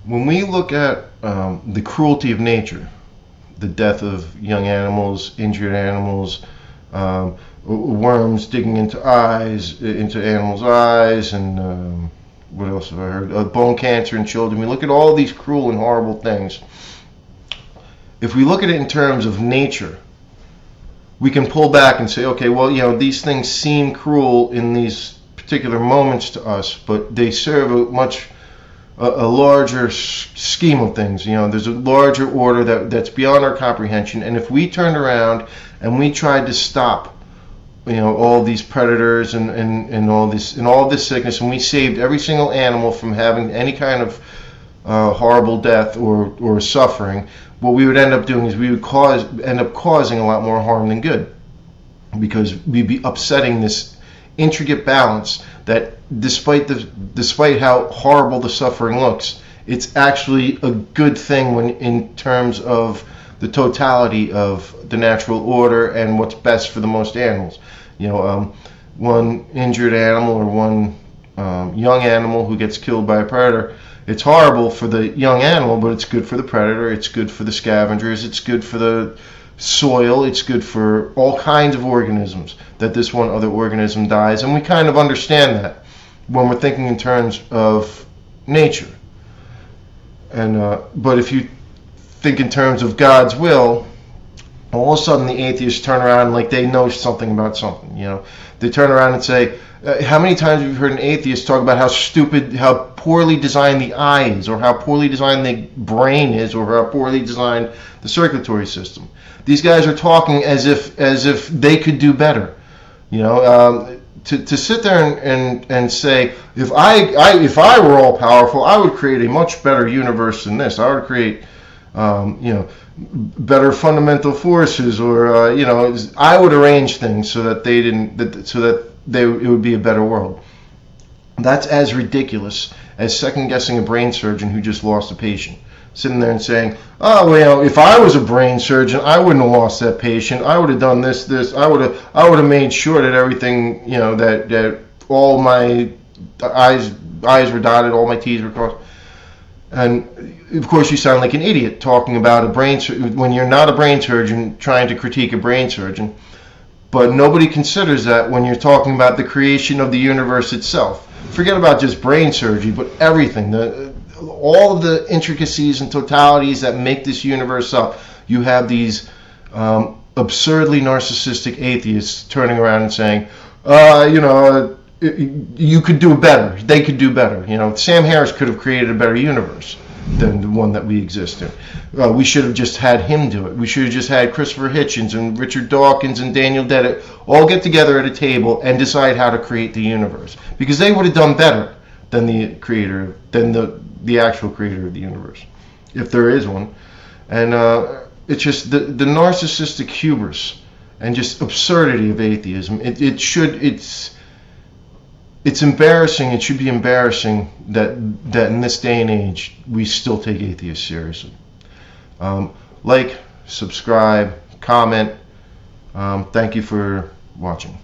when we look at the cruelty of nature, the death of young animals, injured animals, worms digging into animals' eyes, and what else have I heard? Bone cancer in children. We look at all these cruel and horrible things. If we look at it in terms of nature, we can pull back and say, okay, well, these things seem cruel in these particular moments to us, but they serve a larger scheme of things. There's a larger order that's beyond our comprehension. And if we turned around and we tried to stop, all these predators and all this sickness, and we saved every single animal from having any kind of horrible death or suffering, what we would end up doing is we would end up causing a lot more harm than good, because we'd be upsetting this intricate balance that despite how horrible the suffering looks, it's actually a good thing when in terms of the totality of the natural order and what's best for the most animals. One injured animal or one young animal who gets killed by a predator, it's horrible for the young animal, but it's good for the predator, it's good for the scavengers, it's good for the soil, it's good for all kinds of organisms that this one other organism dies. And we kind of understand that when we're thinking in terms of nature. And but if you think in terms of God's will, all of a sudden the atheists turn around like they know something about something. They turn around and say, how many times have you heard an atheist talk about how poorly designed the eye is, or how poorly designed the brain is, or how poorly designed the circulatory system? These guys are talking as if they could do better. To sit there and say, if I were all powerful, I would create a much better universe than this. I would create better fundamental forces, or I would arrange things so that it would be a better world. That's as ridiculous as second guessing a brain surgeon who just lost a patient, sitting there and saying, oh, well, if I was a brain surgeon, I wouldn't have lost that patient. I would have done this. I would have made sure that everything, that all my I's were dotted, all my T's were crossed. And of course, you sound like an idiot talking about a brain surgeon when you're not a brain surgeon trying to critique a brain surgeon. But nobody considers that when you're talking about the creation of the universe itself. Forget about just brain surgery, but everything, all of the intricacies and totalities that make this universe up. You have these absurdly narcissistic atheists turning around and saying, you could do better. They could do better. Sam Harris could have created a better universe than the one that we exist in. We should have just had him do it. We should have just had Christopher Hitchens and Richard Dawkins and Daniel Dennett all get together at a table and decide how to create the universe, because they would have done better than the actual creator of the universe, if there is one. And it's just the narcissistic hubris and just absurdity of atheism. It's embarrassing. It should be embarrassing that in this day and age we still take atheists seriously. Like, subscribe, comment. Thank you for watching.